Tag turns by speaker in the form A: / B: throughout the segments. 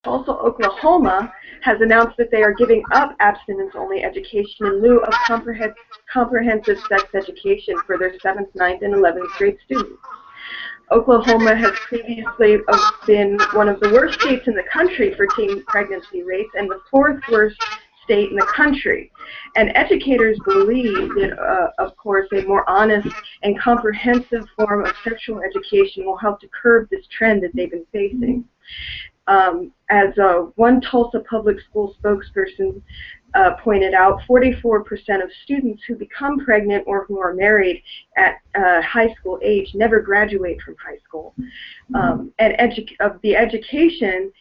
A: Also, Oklahoma has announced that they are giving up abstinence-only education in lieu of comprehensive sex education for their 7th, 9th, and 11th grade students. Oklahoma has previously been one of the worst states in the country for teen pregnancy rates and the 4th worst state in the country. And educators believe that, of course, a more honest and comprehensive form of sexual education will help to curb this trend that they've been facing. As one Tulsa public school spokesperson pointed out, 44% of students who become pregnant or who are married at high school age never graduate from high school. And the education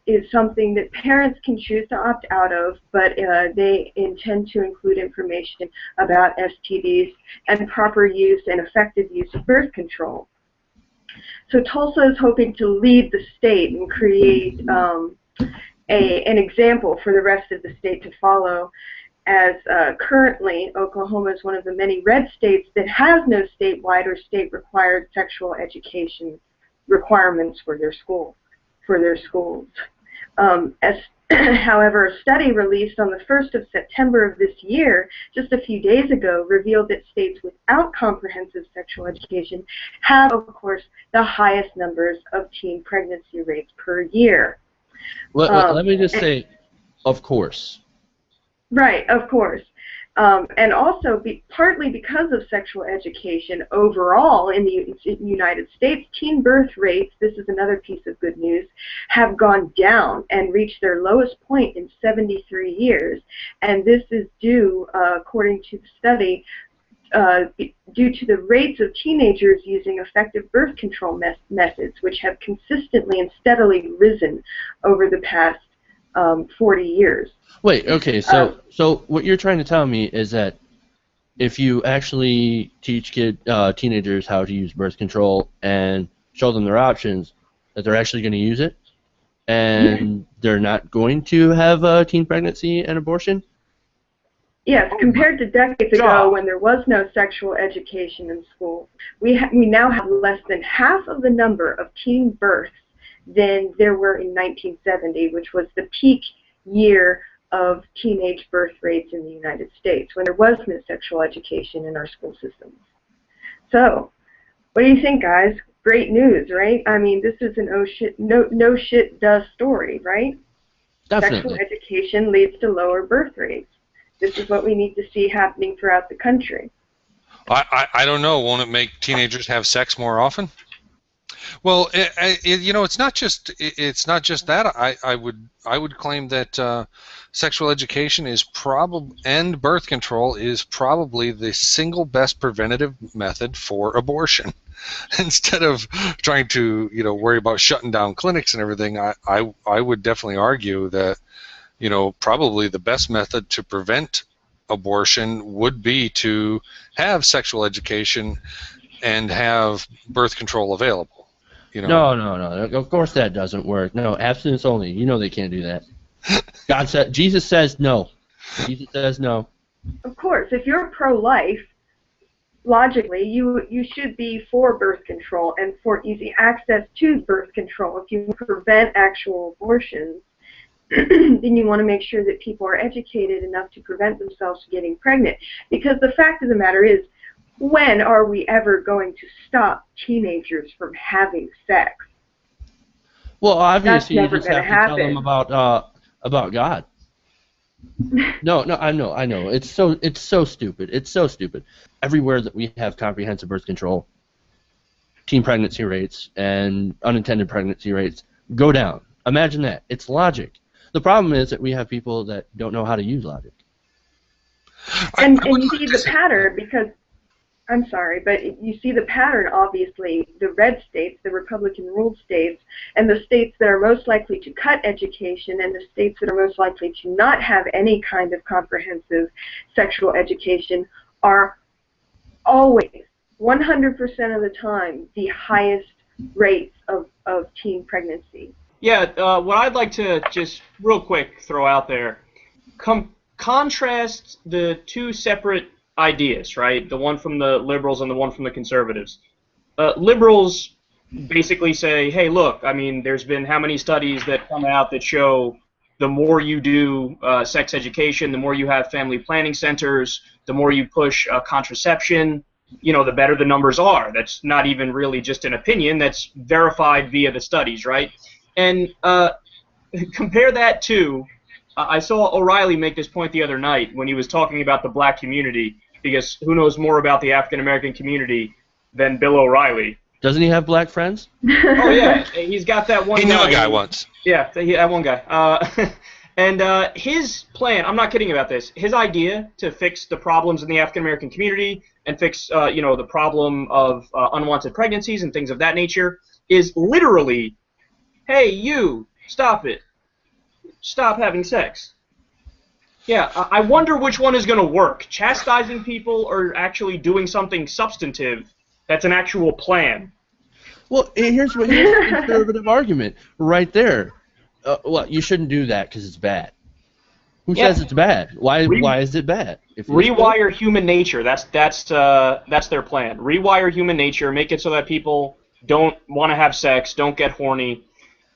A: is something that parents can choose to opt out of, but they intend to include information about STDs and proper use and effective use of birth control. So Tulsa is hoping to lead the state and create an example for the rest of the state to follow, as currently Oklahoma is one of the many red states that has no statewide or state-required sexual education requirements for their schools. However, a study released on the 1st of September of this year, just a few days ago, revealed that states without comprehensive sexual education have, of course, the highest numbers of teen pregnancy rates per year.
B: Let me just say, of course.
A: Right, of course. And also, partly because of sexual education overall in the United States, teen birth rates, this is another piece of good news, have gone down and reached their lowest point in 73 years. And this is due, according to the study, due to the rates of teenagers using effective birth control methods, which have consistently and steadily risen over the past 40 years.
B: Wait, okay, so what you're trying to tell me is that if you actually teach teenagers how to use birth control and show them their options, that they're actually going to use it, and they're not going to have a teen pregnancy and abortion?
A: Yes, compared to decades ago when there was no sexual education in school, we now have less than half of the number of teen births than there were in 1970, which was the peak year of teenage birth rates in the United States, when there was no sexual education in our school systems. So, what do you think, guys? Great news, right? I mean, this is an no shit duh story, right?
B: Definitely.
A: Sexual education leads to lower birth rates. This is what we need to see happening throughout the country.
C: I don't know. Won't it make teenagers have sex more often? Well, you know, it's not just that. I would claim that sexual education is and birth control is probably the single best preventative method for abortion. Instead of trying to worry about shutting down clinics and everything, I would definitely argue that probably the best method to prevent abortion would be to have sexual education and have birth control available.
B: No. Of course that doesn't work. No, abstinence only. You know they can't do that. Jesus says no. Jesus says no.
A: Of course, if you're pro-life, logically, you should be for birth control and for easy access to birth control. If you prevent actual abortions, then you want to make sure that people are educated enough to prevent themselves from getting pregnant. Because the fact of the matter is, when are we ever going to stop teenagers from having sex?
B: Well, obviously you just have to tell them about God. No, I know. It's so stupid. It's so stupid. Everywhere that we have comprehensive birth control, teen pregnancy rates and unintended pregnancy rates go down. Imagine that. It's logic. The problem is that we have people that don't know how to use logic.
A: And you see the pattern because, I'm sorry, but you see the pattern, obviously, the red states, the Republican-ruled states, and the states that are most likely to cut education and the states that are most likely to not have any kind of comprehensive sexual education are always, 100% of the time, the highest rates of teen pregnancy.
D: Yeah, what I'd like to just real quick throw out there, contrast the two separate ideas, right? The one from the liberals and the one from the conservatives. Liberals basically say, hey, look, I mean, there's been how many studies that come out that show the more you do sex education, the more you have family planning centers, the more you push contraception, the better the numbers are. That's not even really just an opinion. That's verified via the studies, right? And compare that to, I saw O'Reilly make this point the other night when he was talking about the black community, because who knows more about the African-American community than Bill O'Reilly?
B: Doesn't he have black friends?
D: Oh, yeah. He's got that one guy.
C: He knew a guy once.
D: Yeah, that one guy. And his plan, I'm not kidding about this, his idea to fix the problems in the African-American community and fix, the problem of unwanted pregnancies and things of that nature is literally, hey, you, stop it. Stop having sex. Yeah, I wonder which one is going to work, chastising people or actually doing something substantive that's an actual plan.
B: Well, here's the conservative argument right there. Well, you shouldn't do that because it's bad. Who says it's bad? Why is it bad?
D: Rewire human nature. That's their plan. Rewire human nature. Make it so that people don't want to have sex, don't get horny.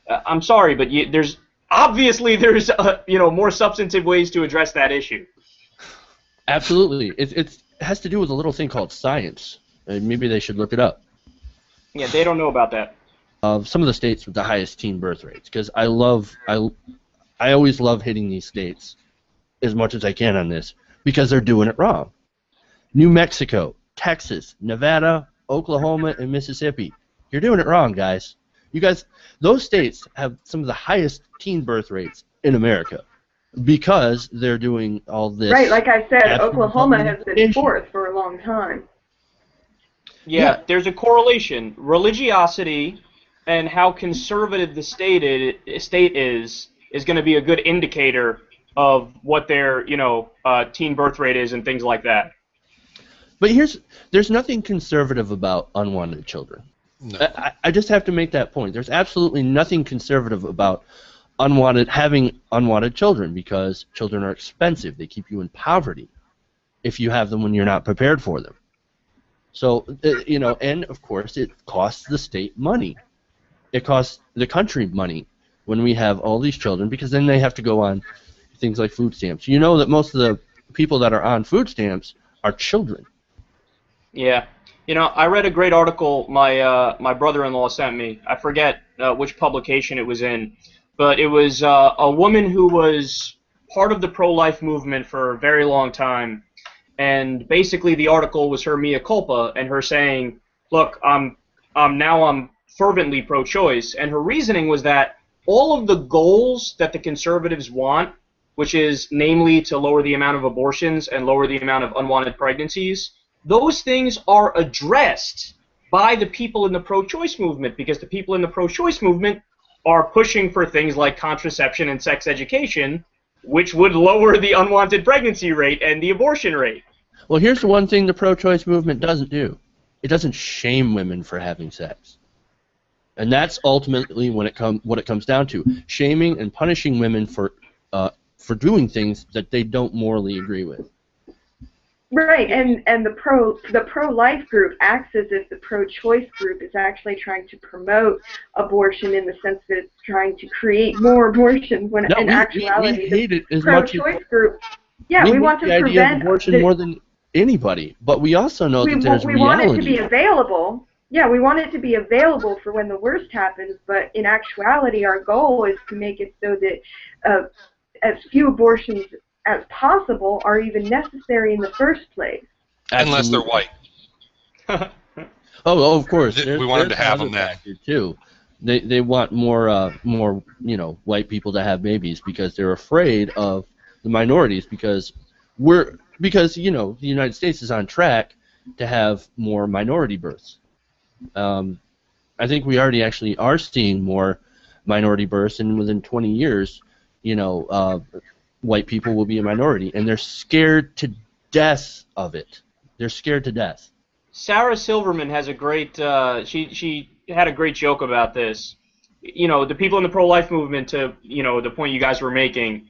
D: I'm sorry, but there's more substantive ways to address that issue.
B: Absolutely, it has to do with a little thing called science. Maybe they should look it up.
D: Yeah, they don't know about that.
B: Some of the states with the highest teen birth rates, because I always love hitting these states as much as I can on this, because they're doing it wrong. New Mexico, Texas, Nevada, Oklahoma, and Mississippi. You're doing it wrong, guys. You guys, those states have some of the highest teen birth rates in America because they're doing all this.
A: Right, like I said, Oklahoma has been fourth for a long time.
D: Yeah, there's a correlation. Religiosity and how conservative the state is going to be a good indicator of what their teen birth rate is and things like that.
B: But there's nothing conservative about unwanted children. No. I just have to make that point. There's absolutely nothing conservative about having unwanted children, because children are expensive. They keep you in poverty if you have them when you're not prepared for them. So, and of course it costs the state money. It costs the country money when we have all these children, because then they have to go on things like food stamps. You know that most of the people that are on food stamps are children.
D: Yeah. I read a great article my brother-in-law sent me. I forget which publication it was in, but it was a woman who was part of the pro-life movement for a very long time, and basically the article was her mea culpa and her saying, "Look, I'm fervently pro-choice," and her reasoning was that all of the goals that the conservatives want, which is namely to lower the amount of abortions and lower the amount of unwanted pregnancies, those things are addressed by the people in the pro-choice movement, because the people in the pro-choice movement are pushing for things like contraception and sex education, which would lower the unwanted pregnancy rate and the abortion rate.
B: Well, here's the one thing the pro-choice movement doesn't do. It doesn't shame women for having sex. And that's ultimately what it comes down to, shaming and punishing women for doing things that they don't morally agree with.
A: Right, and the pro-life group acts as if the pro-choice group is actually trying to promote abortion, in the sense that it's trying to create more abortions, when in actuality the pro-choice group, we want to prevent
B: abortion more than anybody. But we also know that there's reality.
A: We want it to be available. Yeah, we want it to be available for when the worst happens, but in actuality our goal is to make it so that as few abortions as possible are even necessary in the first place.
C: Unless they're white.
B: of course.
C: We wanted to have them that
B: too. They want more white people to have babies, because they're afraid of the minorities, because the United States is on track to have more minority births. I think we already actually are seeing more minority births, and within 20 years, white people will be a minority, and they're scared to death of it. They're scared to death.
D: Sarah Silverman has a great, she had a great joke about this. The people in the pro-life movement, to, the point you guys were making,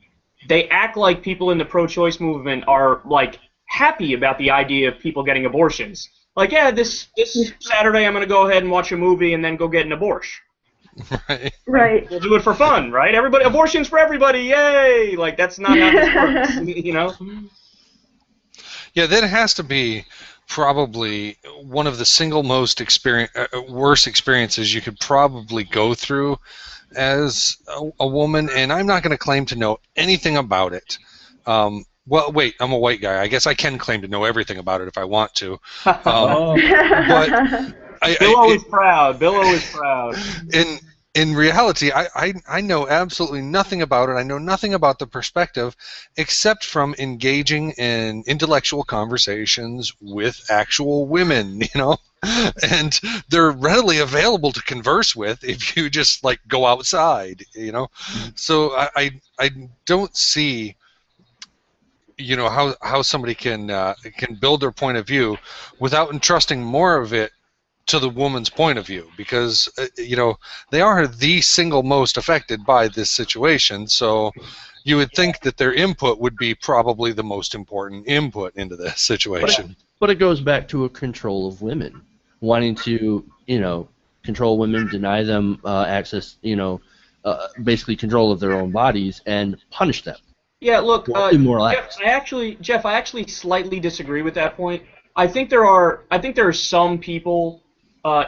D: they act like people in the pro-choice movement are, like, happy about the idea of people getting abortions. Like, yeah, this Saturday I'm going to go ahead and watch a movie and then go get an abortion.
C: Right.
A: Right.
D: We'll do it for fun, right? Everybody, abortions for everybody, yay! Like, that's not how this works, you know?
C: Yeah, that has to be probably one of the single most worst experiences you could probably go through as a woman, and I'm not going to claim to know anything about it. Well, wait, I'm a white guy. I guess I can claim to know everything about it if I want to. But
D: Bill is proud. Bill is proud.
C: In reality, I know absolutely nothing about it. I know nothing about the perspective except from engaging in intellectual conversations with actual women, you know? And they're readily available to converse with if you just, like, go outside, you know? So I don't see, you know, how somebody can build their point of view without entrusting more of it to the woman's point of view, because you know, they are the single most affected by this situation, so you would think that their input would be probably the most important input into this situation.
B: But it goes back to a control of women, wanting to, you know, control women, deny them access, you know, basically control of their own bodies, and punish them.
D: Yeah, look, Jeff, I actually slightly disagree with that point. I think there are some people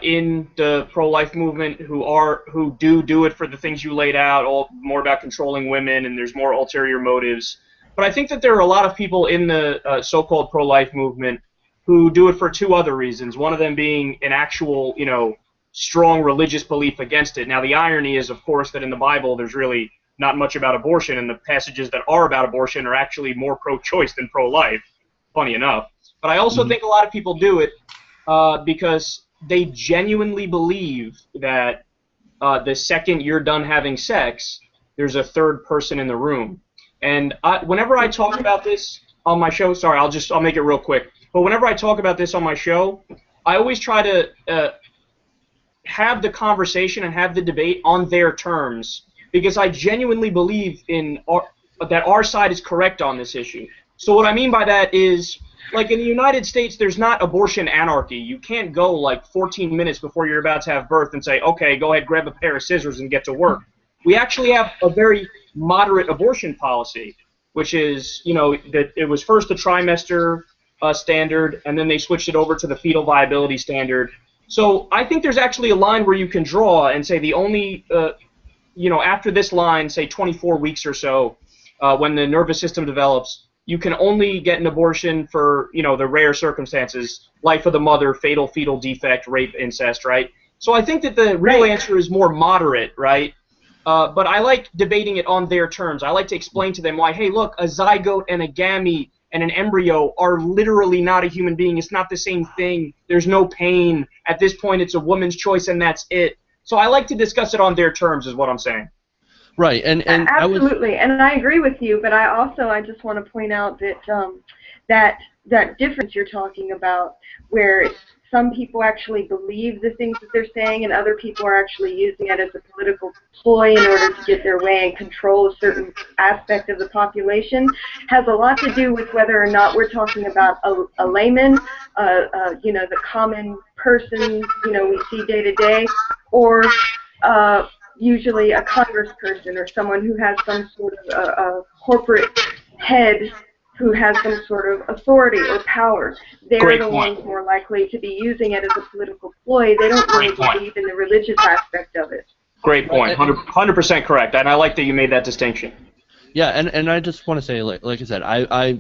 D: in the pro-life movement who do it for the things you laid out, all more about controlling women, and there's more ulterior motives. But I think that there are a lot of people in the so-called pro-life movement who do it for two other reasons. One of them being an actual, you know, strong religious belief against it. Now, the irony is, of course, that in the Bible there's really not much about abortion, and the passages that are about abortion are actually more pro-choice than pro-life, funny enough. But I also think a lot of people do it because they genuinely believe that the second you're done having sex, there's a third person in the room. And whenever I talk about this on my show, sorry, I'll make it real quick. But whenever I talk about this on my show, I always try to have the conversation and have the debate on their terms, because I genuinely believe that our side is correct on this issue. So what I mean by that is, like, in the United States, there's not abortion anarchy. You can't go, like, 14 minutes before you're about to have birth and say, okay, go ahead, grab a pair of scissors and get to work. We actually have a very moderate abortion policy, which is, you know, that it was first the trimester standard, and then they switched it over to the fetal viability standard. So I think there's actually a line where you can draw and say the only, you know, after this line, say 24 weeks or so, when the nervous system develops, you can only get an abortion for, you know, the rare circumstances, life of the mother, fatal fetal defect, rape, incest, right? So I think that the real answer is more moderate, right? But I like debating it on their terms. I like to explain to them why, hey, look, a zygote and a gamete and an embryo are literally not a human being. It's not the same thing. There's no pain. At this point, it's a woman's choice, and that's it. So I like to discuss it on their terms, is what I'm saying.
B: Right, and
A: absolutely, and I agree with you. But I just want to point out that that difference you're talking about, where some people actually believe the things that they're saying, and other people are actually using it as a political ploy in order to get their way and control a certain aspect of the population, has a lot to do with whether or not we're talking about a layman, you know, the common person, you know, we see day to day, or usually a congressperson or someone who has some sort of a corporate head who has some sort of authority or power. They're the ones more likely to be using it as a political ploy. They don't really believe in the religious aspect of it.
D: Great point. 100% correct. And I like that you made that distinction.
B: Yeah, and I just want to say, like I said, I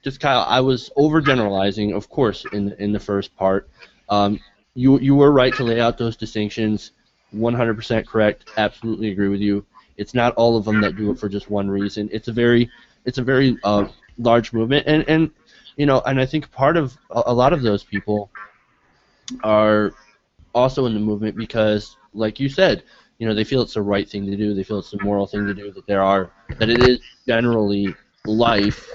B: just Kyle, I was overgeneralizing, of course, in the first part. You were right to lay out those distinctions. 100% correct. Absolutely agree with you. It's not all of them that do it for just one reason. It's a very large movement, and you know, and I think part of a lot of those people are also in the movement because, like you said, you know, they feel it's the right thing to do. They feel it's the moral thing to do. That it is generally life,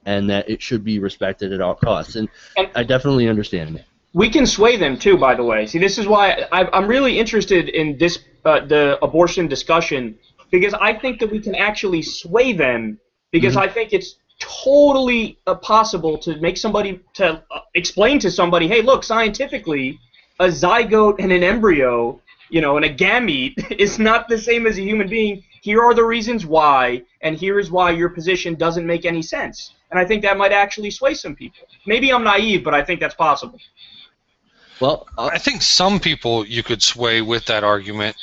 B: and that it should be respected at all costs. And I definitely understand that.
D: We can sway them too, by the way. See, this is why I'm really interested in this the abortion discussion, because I think that we can actually sway them. Because I think it's totally possible to make somebody to explain to somebody, hey, look, scientifically, a zygote and an embryo, you know, and a gamete is not the same as a human being. Here are the reasons why, and here is why your position doesn't make any sense. And I think that might actually sway some people. Maybe I'm naive, but I think that's possible.
C: Well, I think some people you could sway with that argument,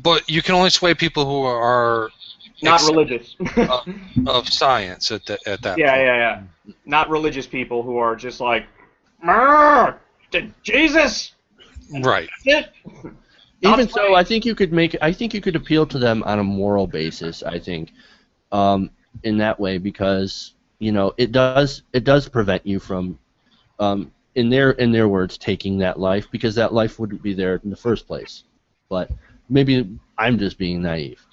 C: but you can only sway people who are
D: not religious
C: of science at that point.
D: Yeah. Not religious people who are just like, Jesus.
C: Right.
B: Even so, I think you could appeal to them on a moral basis. I think, in that way, because you know it does prevent you from, in their words, taking that life, because that life wouldn't be there in the first place. But maybe I'm just being naive.